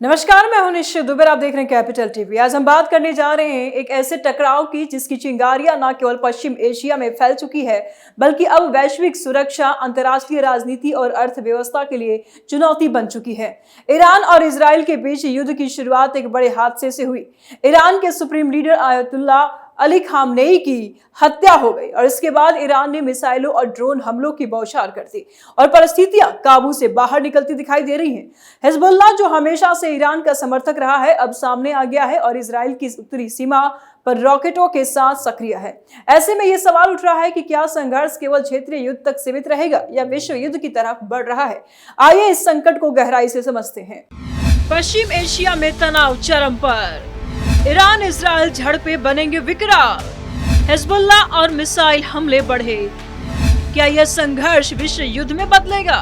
नमस्कार, मैं हूं निश्चित दुबे। आप देख रहे हैं कैपिटल टीवी। आज हम बात करने जा रहे हैं एक ऐसे टकराव की जिसकी चिंगारियां न केवल पश्चिम एशिया में फैल चुकी है बल्कि अब वैश्विक सुरक्षा, अंतर्राष्ट्रीय राजनीति और अर्थव्यवस्था के लिए चुनौती बन चुकी है। ईरान और इजराइल के बीच युद्ध की शुरुआत एक बड़े हादसे से हुई। ईरान के supreme leader ayatollah Ali Khamenei की हत्या हो गई और इसके बाद ईरान ने मिसाइलों और ड्रोन हमलों की बौछार कर दी और परिस्थितियां काबू से बाहर निकलती दिखाई दे रही हैं। हिजबुल्लाह, जो हमेशा से ईरान का समर्थक रहा है, अब सामने आ गया है और इजराइल की उत्तरी सीमा पर रॉकेटों के साथ सक्रिय है। ऐसे में यह सवाल उठ रहा है कि क्या संघर्ष केवल क्षेत्रीय युद्ध तक सीमित रहेगा या विश्व युद्ध की तरफ बढ़ रहा है। आइए इस संकट को गहराई से समझते हैं। पश्चिम एशिया में तनाव चरम पर, ईरान इजराइल झड़पें बनेंगे विकराल, हिजबुल्लाह और मिसाइल हमले बढ़े। क्या यह संघर्ष विश्व युद्ध में बदलेगा?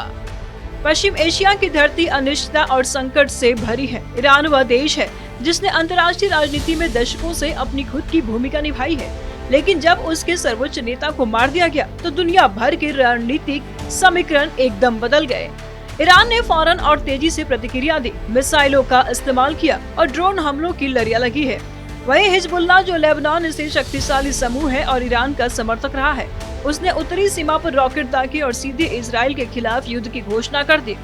पश्चिम एशिया की धरती अनिश्चितता और संकट से भरी है। ईरान वह देश है जिसने अंतर्राष्ट्रीय राजनीति में दशकों से अपनी खुद की भूमिका निभाई है, लेकिन जब उसके सर्वोच्च नेता को मार दिया गया तो दुनिया भर के रणनीतिक समीकरण एकदम बदल गए। ईरान ने फौरन और तेजी से प्रतिक्रिया दी, मिसाइलों का इस्तेमाल किया और ड्रोन हमलों की लड़ियां लगी है। वहीं हिजबुल्लाह, जो लेबनान से शक्तिशाली समूह है और ईरान का समर्थक रहा है, उसने उत्तरी सीमा पर रॉकेट दागे और सीधे इजराइल के खिलाफ युद्ध की घोषणा कर दी।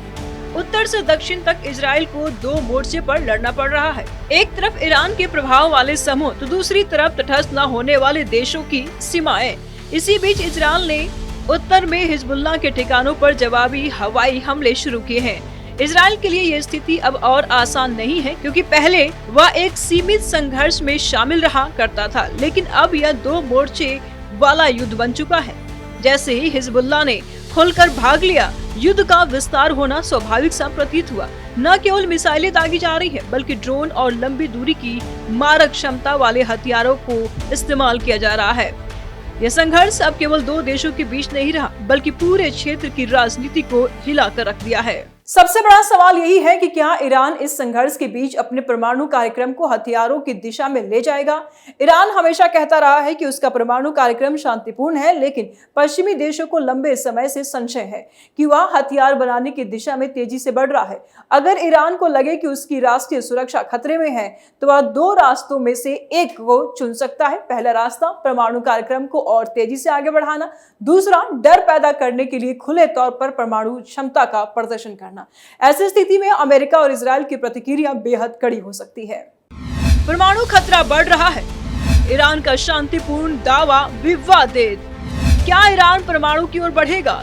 उत्तर से दक्षिण तक इजराइल को दो मोर्चे पर लड़ना पड़ रहा है। एक तरफ ईरान के प्रभाव वाले समूह तो दूसरी तरफ तटस्थ न होने वाले देशों की सीमाएं। इसी बीच इजराइल ने उत्तर में हिजबुल्लाह के ठिकानों पर जवाबी हवाई हमले शुरू किए हैं। इजराइल के लिए ये स्थिति अब और आसान नहीं है, क्योंकि पहले वह एक सीमित संघर्ष में शामिल रहा करता था, लेकिन अब यह दो मोर्चे वाला युद्ध बन चुका है। जैसे ही हिजबुल्लाह ने खुलकर भाग लिया, युद्ध का विस्तार होना स्वाभाविक सा प्रतीत हुआ। न केवल मिसाइलें दागी जा रही है बल्कि ड्रोन और लंबी दूरी की मारक क्षमता वाले हथियारों को इस्तेमाल किया जा रहा है। यह संघर्ष अब केवल दो देशों के बीच नहीं रहा बल्कि पूरे क्षेत्र की राजनीति को हिलाकर रख दिया है। सबसे बड़ा सवाल यही है कि क्या ईरान इस संघर्ष के बीच अपने परमाणु कार्यक्रम को हथियारों की दिशा में ले जाएगा। ईरान हमेशा कहता रहा है कि उसका परमाणु कार्यक्रम शांतिपूर्ण है, लेकिन पश्चिमी देशों को लंबे समय से संशय है कि वह हथियार बनाने की दिशा में तेजी से बढ़ रहा है। अगर ईरान को लगे कि उसकी राष्ट्रीय सुरक्षा खतरे में है तो वह दो रास्तों में से एक को चुन सकता है। पहला रास्ता परमाणु कार्यक्रम को और तेजी से आगे बढ़ाना, दूसरा डर पैदा करने के लिए खुले तौर पर परमाणु क्षमता का प्रदर्शन करना। ऐसी स्थिति में अमेरिका और इजराइल की प्रतिक्रिया बेहद कड़ी हो सकती है। परमाणु खतरा बढ़ रहा है, ईरान का शांतिपूर्ण दावा विवादित। क्या ईरान परमाणु की ओर बढ़ेगा?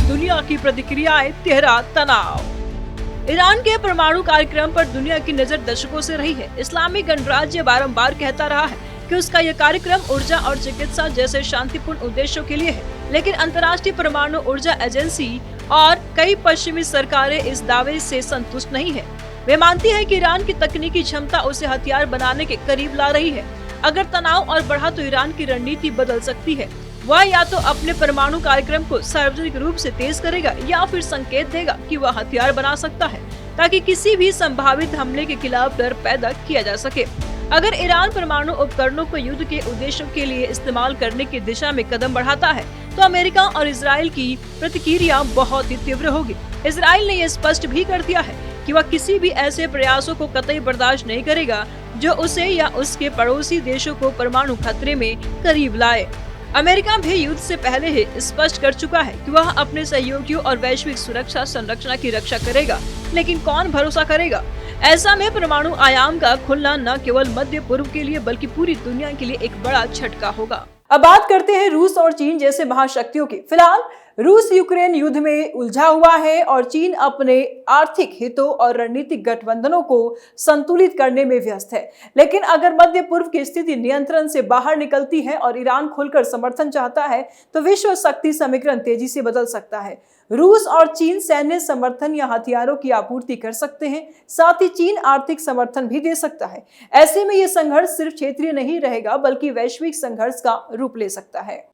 दुनिया की प्रतिक्रियाएं, तिहरा तनाव। ईरान के परमाणु कार्यक्रम पर दुनिया की नजर दशकों से रही है। इस्लामिक गणराज्य बारंबार कहता रहा है कि उसका यह कार्यक्रम ऊर्जा और चिकित्सा जैसे शांतिपूर्ण उद्देश्यों के लिए है, लेकिन अंतर्राष्ट्रीय परमाणु ऊर्जा एजेंसी और कई पश्चिमी सरकारें इस दावे से संतुष्ट नहीं है। वे मानती है कि ईरान की तकनीकी क्षमता उसे हथियार बनाने के करीब ला रही है। अगर तनाव और बढ़ा तो ईरान की रणनीति बदल सकती है। वह या तो अपने परमाणु कार्यक्रम को सार्वजनिक रूप से तेज करेगा या फिर संकेत देगा कि वह हथियार बना सकता है, ताकि किसी भी संभावित हमले के खिलाफ डर पैदा किया जा सके। अगर ईरान परमाणु उपकरणों को युद्ध के उद्देश्यों के लिए इस्तेमाल करने की दिशा में कदम बढ़ाता है तो अमेरिका और इजराइल की प्रतिक्रिया बहुत ही तीव्र होगी। इजराइल ने यह स्पष्ट भी कर दिया है कि वह किसी भी ऐसे प्रयासों को कतई बर्दाश्त नहीं करेगा जो उसे या उसके पड़ोसी देशों को परमाणु खतरे में करीब लाए। अमेरिका भी युद्ध से पहले ही स्पष्ट कर चुका है कि वह अपने सहयोगियों और वैश्विक सुरक्षा संरचना की रक्षा करेगा, लेकिन कौन भरोसा करेगा? ऐसा में परमाणु आयाम का खुलना न केवल मध्य पूर्व के लिए बल्कि पूरी दुनिया के लिए एक बड़ा झटका होगा। अब बात करते हैं रूस और चीन जैसे महाशक्तियों की। फिलहाल रूस यूक्रेन युद्ध में उलझा हुआ है और चीन अपने आर्थिक हितों और रणनीतिक गठबंधनों को संतुलित करने में व्यस्त है। लेकिन अगर मध्य पूर्व की स्थिति नियंत्रण से बाहर निकलती है और ईरान खुलकर समर्थन चाहता है तो विश्व शक्ति समीकरण तेजी से बदल सकता है। रूस और चीन सैन्य समर्थन या हथियारों की आपूर्ति कर सकते हैं, साथ ही चीन आर्थिक समर्थन भी दे सकता है। ऐसे में यह संघर्ष सिर्फ क्षेत्रीय नहीं रहेगा बल्कि वैश्विक संघर्ष का रूप ले सकता है।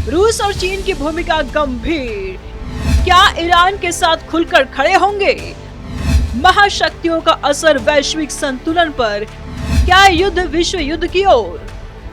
रूस और चीन की भूमिका गंभीर, क्या ईरान के साथ खुलकर खड़े होंगे? महाशक्तियों का असर वैश्विक संतुलन पर, क्या युद्ध विश्व युद्ध की ओर?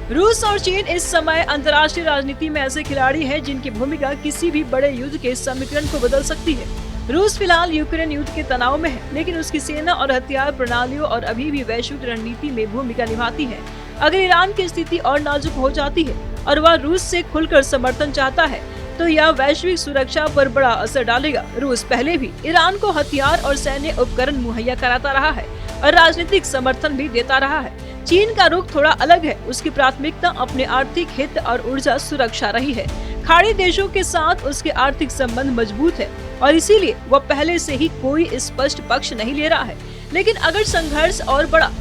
रूस और चीन इस समय अंतर्राष्ट्रीय राजनीति में ऐसे खिलाड़ी हैं जिनकी भूमिका किसी भी बड़े युद्ध के समीकरण को बदल सकती है। रूस फिलहाल यूक्रेन युद्ध के तनाव में है, लेकिन उसकी सेना और हथियार प्रणालियों और अभी भी वैश्विक रणनीति में भूमिका निभाती है। अगर ईरान की स्थिति और नाजुक हो जाती है और वह रूस से खुलकर समर्थन चाहता है तो यह वैश्विक सुरक्षा पर बड़ा असर डालेगा। रूस पहले भी ईरान को हथियार और सैन्य उपकरण मुहैया कराता रहा है और राजनीतिक समर्थन भी देता रहा है। चीन का रुख थोड़ा अलग है। उसकी प्राथमिकता अपने आर्थिक हित और ऊर्जा सुरक्षा रही है। खाड़ी देशों के साथ उसके आर्थिक संबंध मजबूत है और इसीलिए वह पहले से ही कोई स्पष्ट पक्ष नहीं ले रहा है। लेकिन अगर संघर्ष और बढ़ा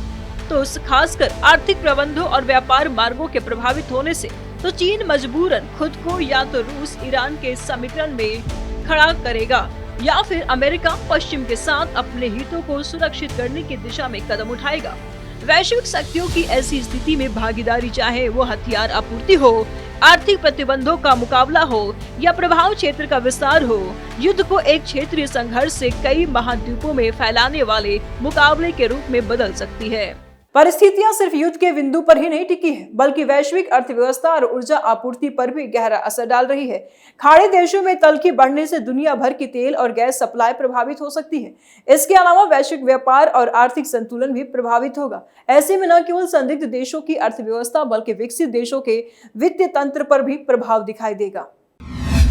तो खासकर आर्थिक प्रबंधों और व्यापार मार्गों के प्रभावित होने से तो चीन मजबूरन खुद को या तो रूस ईरान के समीकरण में खड़ा करेगा या फिर अमेरिका पश्चिम के साथ अपने हितों को सुरक्षित करने की दिशा में कदम उठाएगा। वैश्विक शक्तियों की ऐसी स्थिति में भागीदारी, चाहे वो हथियार आपूर्ति हो, आर्थिक प्रतिबंधों का मुकाबला हो या प्रभाव क्षेत्र का विस्तार हो, युद्ध को एक क्षेत्रीय संघर्ष से कई महाद्वीपों में फैलाने वाले मुकाबले के रूप में बदल सकती है। परिस्थितियां सिर्फ युद्ध के बिंदु पर ही नहीं टिकी है, बल्कि वैश्विक अर्थव्यवस्था और ऊर्जा आपूर्ति पर भी गहरा असर डाल रही है। खाड़ी देशों में तलखी बढ़ने से दुनिया भर की तेल और गैस सप्लाई प्रभावित हो सकती है। इसके अलावा वैश्विक व्यापार और आर्थिक संतुलन भी प्रभावित होगा। ऐसे में न केवल संदिग्ध देशों की अर्थव्यवस्था बल्कि विकसित देशों के वित्तीय तंत्र पर भी प्रभाव दिखाई देगा।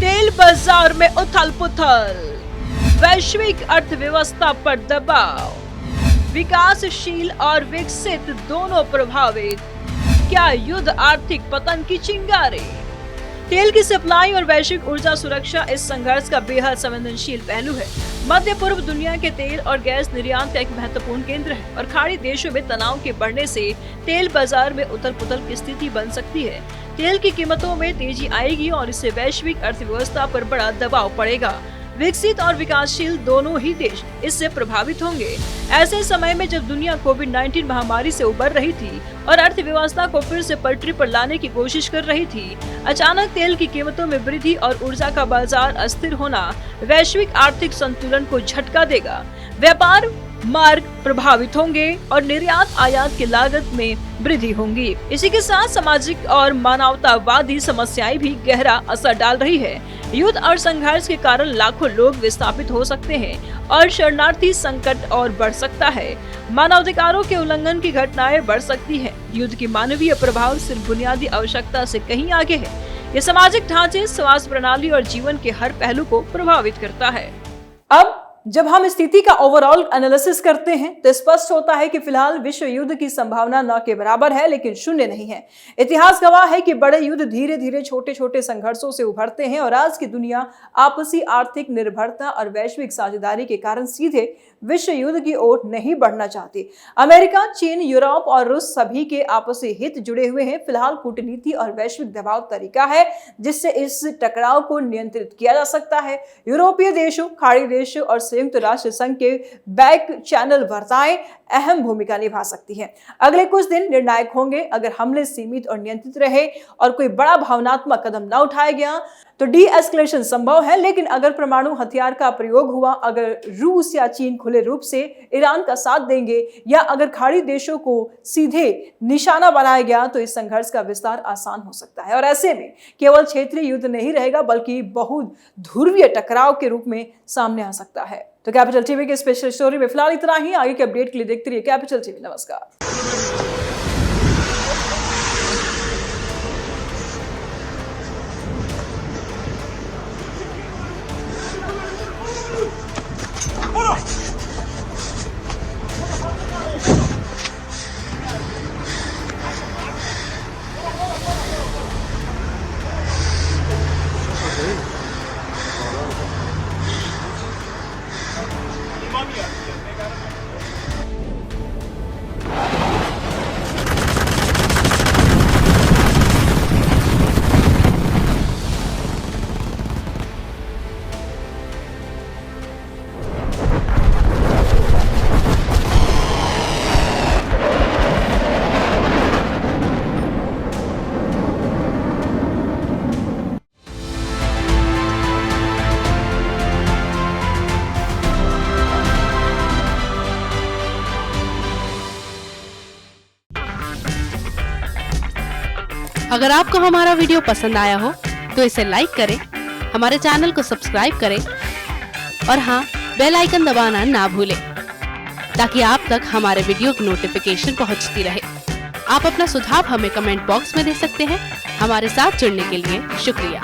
तेल बाजार में उथल पुथल, वैश्विक अर्थव्यवस्था पर दबाव, विकासशील और विकसित दोनों प्रभावित। क्या युद्ध आर्थिक पतन की चिंगारी? तेल की सप्लाई और वैश्विक ऊर्जा सुरक्षा इस संघर्ष का बेहद संवेदनशील पहलू है। मध्य पूर्व दुनिया के तेल और गैस निर्यात का एक महत्वपूर्ण केंद्र है और खाड़ी देशों में तनाव के बढ़ने से तेल बाजार में उथल पुथल की स्थिति बन सकती है। तेल की कीमतों में तेजी आएगी और इससे वैश्विक अर्थव्यवस्था पर बड़ा दबाव पड़ेगा। विकसित और विकासशील दोनों ही देश इससे प्रभावित होंगे। ऐसे समय में जब दुनिया कोविड-19 महामारी से उबर रही थी और अर्थव्यवस्था को फिर से पटरी पर लाने की कोशिश कर रही थी, अचानक तेल की कीमतों में वृद्धि और ऊर्जा का बाजार अस्थिर होना वैश्विक आर्थिक संतुलन को झटका देगा। व्यापार मार्ग प्रभावित होंगे और निर्यात आयात की लागत में वृद्धि होंगी। इसी के साथ सामाजिक और मानवतावादी समस्याएं भी गहरा असर डाल रही है। युद्ध और संघर्ष के कारण लाखों लोग विस्थापित हो सकते हैं और शरणार्थी संकट और बढ़ सकता है। मानवाधिकारों के उल्लंघन की घटनाएं बढ़ सकती है। युद्ध की मानवीय प्रभाव सिर्फ बुनियादी आवश्यकता से कहीं आगे है। ये सामाजिक ढांचे, स्वास्थ्य प्रणाली और जीवन के हर पहलू को प्रभावित करता है। अब जब हम स्थिति का ओवरऑल एनालिसिस करते हैं तो स्पष्ट होता है कि फिलहाल विश्व युद्ध की संभावना न के बराबर है, लेकिन शून्य नहीं है। इतिहास गवाह है कि बड़े युद्ध धीरे धीरे छोटे छोटे संघर्षों से उभरते हैं और आज की दुनिया आपसी आर्थिक निर्भरता और वैश्विक साझेदारी के कारण सीधे विश्व युद्ध की ओर नहीं बढ़ना चाहती। अमेरिका, चीन, यूरोप और रूस सभी के आपसी हित जुड़े हुए हैं। फिलहाल कूटनीति और वैश्विक दबाव तरीका है जिससे इस टकराव को नियंत्रित किया जा सकता है। यूरोपीय देशों, खाड़ी देशों और संयुक्त राष्ट्र संघ के बैक चैनल वार्ताएं अहम भूमिका निभा सकती हैं। अगले कुछ दिन निर्णायक होंगे। अगर हमले सीमित और नियंत्रित रहे और कोई बड़ा भावनात्मक कदम न उठाया गया तो डी एस्केलेशन संभव है, लेकिन अगर परमाणु हथियार का प्रयोग हुआ, अगर रूस या चीन खुले रूप से ईरान का साथ देंगे या अगर खाड़ी देशों को सीधे निशाना बनाया गया तो इस संघर्ष का विस्तार आसान हो सकता है और ऐसे में केवल क्षेत्रीय युद्ध नहीं रहेगा बल्कि बहुत ध्रुवीय टकराव के रूप में सामने आ सकता है। तो कैपिटल टीवी के स्पेशल स्टोरी में फिलहाल इतना ही। आगे के अपडेट के लिए देखते रहिए कैपिटल टीवी। नमस्कार। अगर आपको हमारा वीडियो पसंद आया हो तो इसे लाइक करें, हमारे चैनल को सब्सक्राइब करें और हाँ, बेल आइकन दबाना ना भूलें ताकि आप तक हमारे वीडियो की नोटिफिकेशन पहुंचती रहे। आप अपना सुझाव हमें कमेंट बॉक्स में दे सकते हैं। हमारे साथ जुड़ने के लिए शुक्रिया।